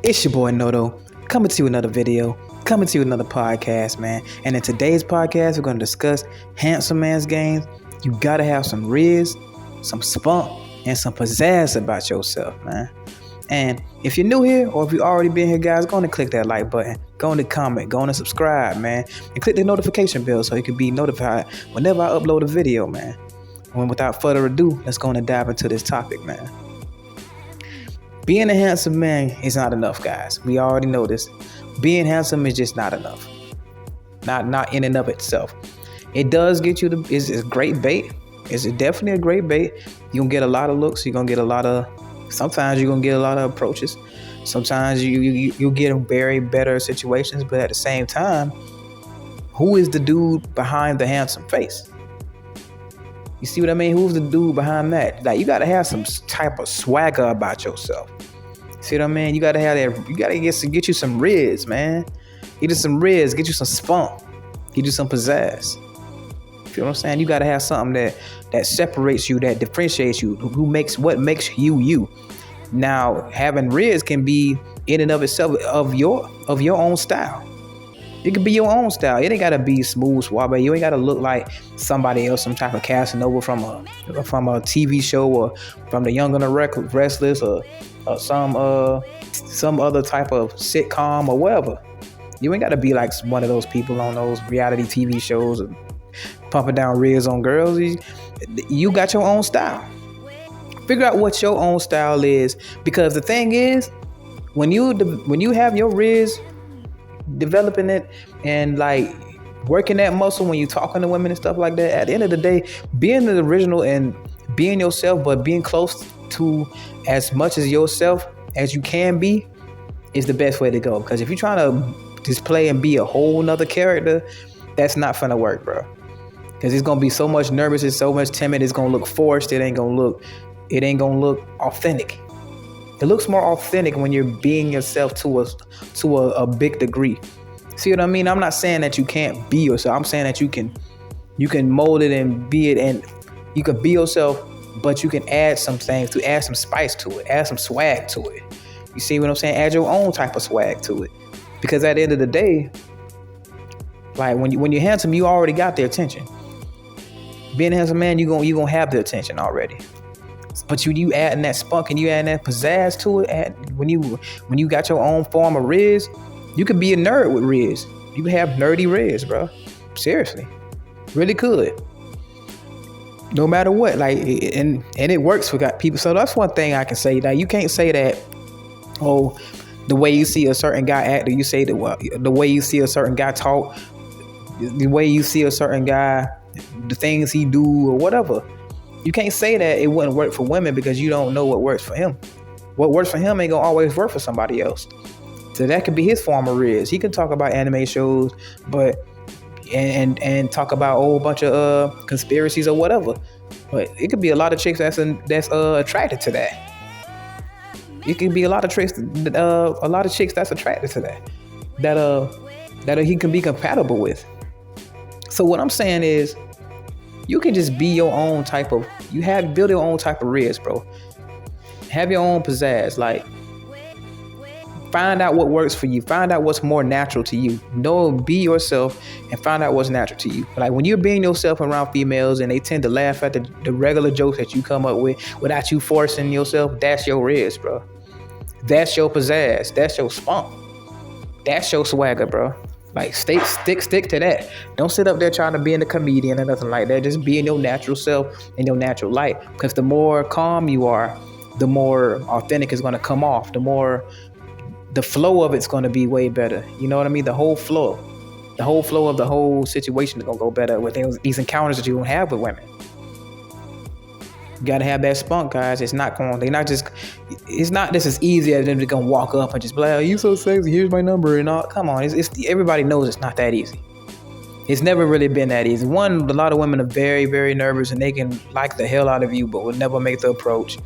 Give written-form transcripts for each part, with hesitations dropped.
It's your boy Noto, coming to you another video, coming to you another podcast, man. And in today's podcast, we're going to discuss handsome man's games. You got to have some Rizz, some Spunk, and some Pizzazz about yourself, man. And if you're new here, or if you've already been here, guys, go on and click that like button, go on and comment, go on and subscribe, man. And click the notification bell so you can be notified whenever I upload a video, man. And without further ado, let's go on and dive into this topic, man. Being a handsome man is not enough, guys. We already know this. Being handsome is just not enough. Not in and of itself. It does get you it's great bait. It's definitely a great bait. You're gonna get a lot of looks. Sometimes you're gonna get a lot of approaches. Sometimes you get in very better situations, but at the same time, who is the dude behind the handsome face? You see what I mean? Who's the dude behind that? Like, you gotta have some type of swagger about yourself. See what I mean? You gotta have that. You gotta get you some Rizz, man. Get you some Rizz. Get you some Spunk. Get you some Pizzazz. You feel what I'm saying? You gotta have something that separates you, that differentiates you, what makes you you. Now, having Rizz can be in and of itself of your own style. It could be your own style. It ain't gotta be smooth, suave. You ain't gotta look like somebody else, some type of Casanova from a TV show, or from the Young and the Restless, or some other type of sitcom or whatever. You ain't gotta be like one of those people on those reality TV shows and pumping down Rizz on girls. You got your own style. Figure out what your own style is, because the thing is, when you have your Rizz, developing it and like working that muscle when you're talking to women and stuff like that, at the end of the day, being the original and being yourself, but being close to as much as yourself as you can be, is the best way to go. Because if you're trying to display and be a whole nother character, that's not gonna work, bro. Because it's gonna be so much nervous, it's so much timid, it's gonna look forced, it ain't gonna look authentic. It looks more authentic when you're being yourself to a big degree. See what I mean? I'm not saying that you can't be yourself. I'm saying that you can mold it and be it, and you can be yourself, but you can add some things to add some spice to it, add some swag to it. You see what I'm saying? Add your own type of swag to it. Because at the end of the day, like when you're handsome, you already got their attention. Being a handsome man, you gonna have the attention already. But you adding that spunk and you adding that pizzazz to it, when you got your own form of Rizz, you could be a nerd with Rizz. You could have nerdy Rizz, bro. Seriously. Really could. No matter what. Like, and it works for people. So that's one thing I can say. Like, you can't say that, oh, the way you see a certain guy act, or you say the way you see a certain guy talk, the way you see a certain guy, the things he do or whatever. You can't say that it wouldn't work for women, because you don't know what works for him. What works for him ain't gonna always work for somebody else. So that could be his form of Rizz. He can talk about anime shows, but and talk about a whole bunch of conspiracies or whatever. But it could be a lot of chicks that's attracted to that. It could be a lot of chicks that's attracted to that he can be compatible with. So what I'm saying is, you can just be your own type of, build your own type of Rizz, bro. Have your own pizzazz. Like, find out what works for you. Find out what's more natural to you. Be yourself and find out what's natural to you. Like, when you're being yourself around females and they tend to laugh at the regular jokes that you come up with without you forcing yourself, that's your Rizz, bro. That's your pizzazz. That's your spunk. That's your swagger, bro. Like, stick to that. Don't sit up there trying to be in a comedian or nothing like that. Just be in your natural self and your natural light. Because the more calm you are, the more authentic it's going to come off. The flow of it's going to be way better. You know what I mean? The whole flow of the whole situation is going to go better with these encounters that you're going to have with women. You gotta have that spunk, guys. It's not just as easy as them to go walk up and just be like, oh, you so sexy, here's my number and all. Come on, everybody knows it's not that easy. It's never really been that easy. One, a lot of women are very, very nervous, and they can like the hell out of you, but will never make the approach.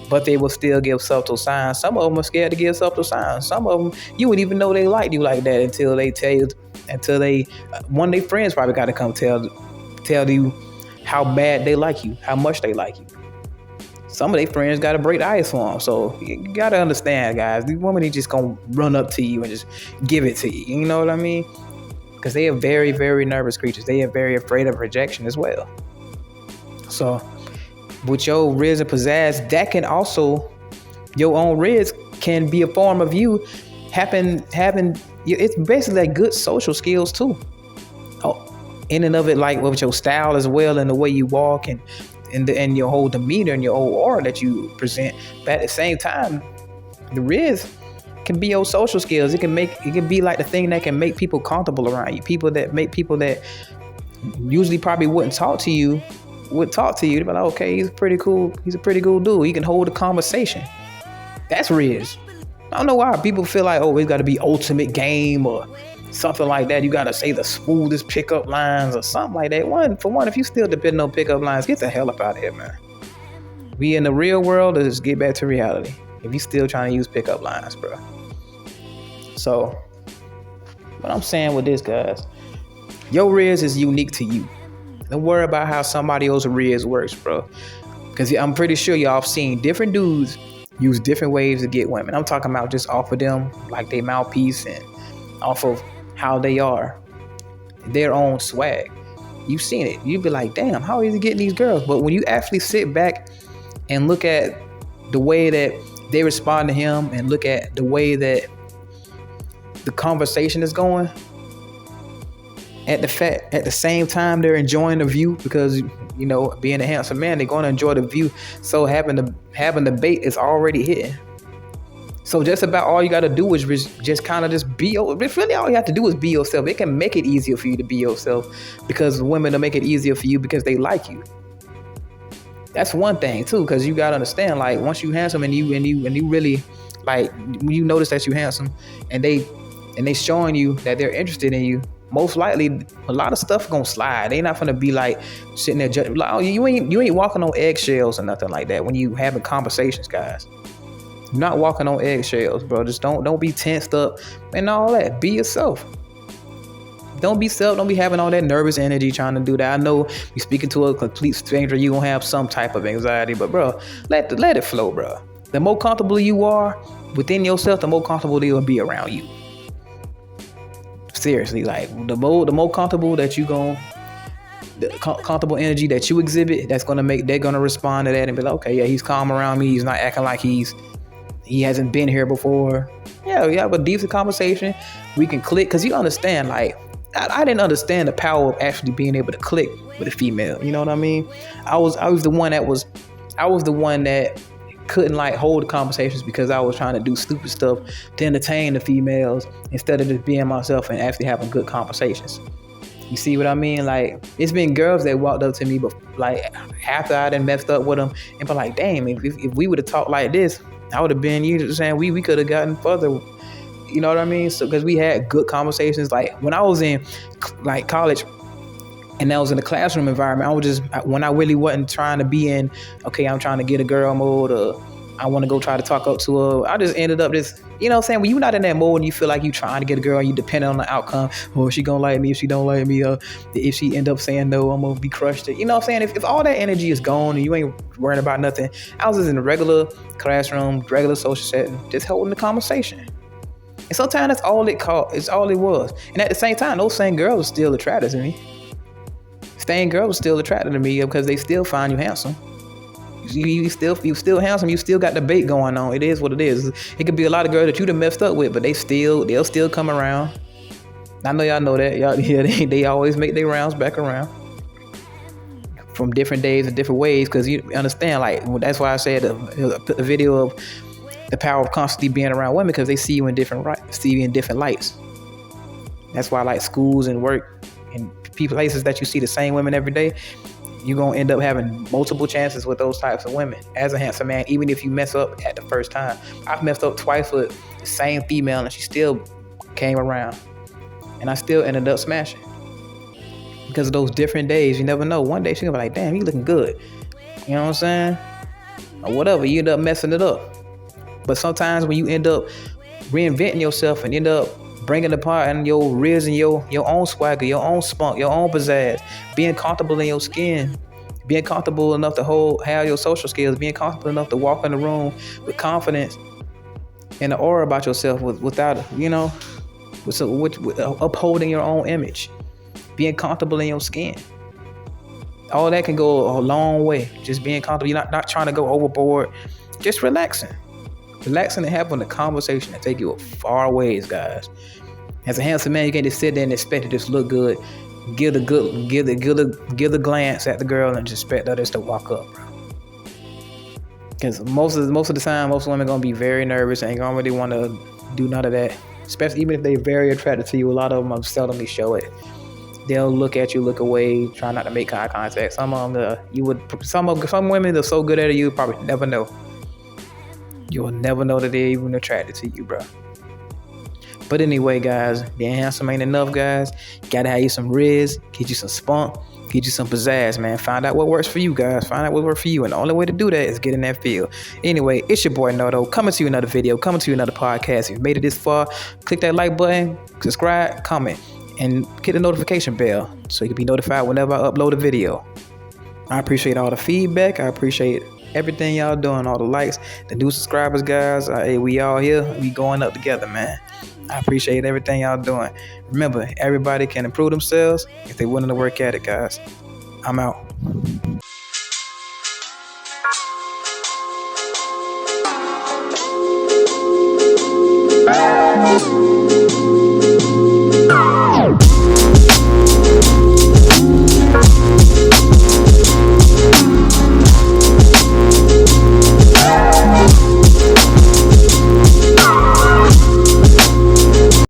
But they will still give subtle signs. Some of them are scared to give subtle signs. Some of them, you wouldn't even know they liked you like that until they tell you, one of their friends probably got to come tell you how bad they like you, how much they like you. some of their friends got to break the ice for them. So you got to understand, guys. These women, they just going to run up to you and just give it to you. You know what I mean? Because they are very, very nervous creatures. They are very afraid of rejection as well. So with your Rizz and Pizzazz, that can also, your own Rizz can be a form of you having it's basically like good social skills too. Oh, in and of it, like with your style as well, and the way you walk and your whole demeanor and your whole aura that you present. But at the same time, the Rizz can be your social skills. It can be like the thing that can make people comfortable around you. People that usually probably wouldn't talk to you, would talk to you. They'd be like, okay, he's a pretty cool dude. He can hold a conversation. That's Rizz. I don't know why people feel like, oh, it's got to be ultimate game or something like that. You got to say the smoothest pickup lines or something like that. For one, if you still depend on pickup lines, get the hell up out of here, man. We in the real world, or just get back to reality. If you still trying to use pickup lines, bro. So, what I'm saying with this, guys, your Rizz is unique to you. Don't worry about how somebody else's Rizz works, bro. Because I'm pretty sure y'all have seen different dudes use different ways to get women. I'm talking about just off of them, like they mouthpiece, and off of how they are, their own swag. You've seen it. You'd be like, damn, how is he getting these girls? But when you actually sit back and look at the way that they respond to him and look at the way that the conversation is going, at the same time they're enjoying the view, because you know, being a handsome man, they're going to enjoy the view. So having the bait is already hitting. So just about all you got to do is just kind of just be. Really, all you have to do is be yourself. It can make it easier for you to be yourself, because women will make it easier for you because they like you. That's one thing too, because you got to understand, like, once you handsome and you really, like, when you notice that you handsome and they showing you that they're interested in you, most likely a lot of stuff gonna slide. They not gonna be like sitting there judging, like, oh, you ain't walking on eggshells or nothing like that when you having conversations, guys. You're not walking on eggshells, bro. Just don't be tensed up and all that. Be yourself. Don't be having all that nervous energy trying to do that. I know you speaking to a complete stranger, you gonna have some type of anxiety, but bro, let it flow, bro. The more comfortable you are within yourself, the more comfortable they will be around you. Seriously, like the more comfortable that you comfortable energy that you exhibit, they're gonna respond to that and be like, okay, yeah, he's calm around me. He's not acting like he hasn't been here before. Yeah, we have a decent conversation. We can click, because you understand, like, I didn't understand the power of actually being able to click with a female. You know what I mean? I was the one that couldn't like hold the conversations, because I was trying to do stupid stuff to entertain the females instead of just being myself and actually having good conversations. You see what I mean? Like, it's been girls that walked up to me, but like after I done messed up with them, and be like, damn, if we would have talked like this, I would have been, you know what I'm saying, we could have gotten further. You know what I mean? So, because we had good conversations. Like when I was in like college and I was in the classroom environment, when I really wasn't trying to be in, okay, I'm trying to get a girl mode, or I want to go try to talk up to her, I just ended up just, you know what I'm saying? When you're not in that mode and you feel like you trying to get a girl and you dependent on the outcome, or if she gonna like me, if she don't like me, if she end up saying no, I'm gonna be crushed. You know what I'm saying? If all that energy is gone and you ain't worrying about nothing, I was just in a regular classroom, regular social setting, just holding the conversation. And sometimes that's all it's all it was. And at the same time, those same girls are still attracted to me. Same girls are still attracted to me because they still find you handsome. You still handsome. You still got the bait going on. It is what it is. It could be a lot of girls that you done messed up with, but they'll still come around. I know y'all know that. They always make their rounds back around from different days and different ways, because you understand. Like, that's why I said put the video of the power of constantly being around women, because they see you in different lights. That's why, like, schools and work and places that you see the same women every day, you're going to end up having multiple chances with those types of women as a handsome man, even if you mess up at the first time. I've messed up twice with the same female and she still came around, and I still ended up smashing because of those different days. You never know. One day she's going to be like, damn, you looking good. You know what I'm saying? Or whatever. You end up messing it up. But sometimes when you end up reinventing yourself and end up bringing apart and your Rizz and your own swagger, your own spunk, your own pizzazz, being comfortable in your skin, being comfortable enough to have your social skills, being comfortable enough to walk in the room with confidence and an aura about yourself without, with upholding your own image, being comfortable in your skin. All that can go a long way. Just being comfortable. You're not trying to go overboard. Just relaxing and having a conversation that take you a far ways, guys. As a handsome man, you can't just sit there and expect to just look good. Give the glance at the girl and just expect others to walk up, bro. Because most of the time, most women gonna be very nervous and ain't gonna really want to do none of that. Especially even if they're very attracted to you, a lot of them seldomly show it. They'll look at you, look away, try not to make eye contact. Some women are so good at it, you probably never know. You will never know that they're even attracted to you, bro. But anyway, guys, being handsome ain't enough, guys. Gotta have you some Rizz, get you some Spunk, get you some Pizzazz, man. Find out what works for you, guys. Find out what works for you. And the only way to do that is get in that field. Anyway, it's your boy Noto, coming to you another video, coming to you another podcast. If you've made it this far, click that like button, subscribe, comment, and hit the notification bell so you can be notified whenever I upload a video. I appreciate all the feedback. I appreciate everything y'all doing, all the likes, the new subscribers, guys. Hey, we all here. We going up together, man. I appreciate everything y'all doing. Remember, everybody can improve themselves if they're willing to work at it, guys. I'm out.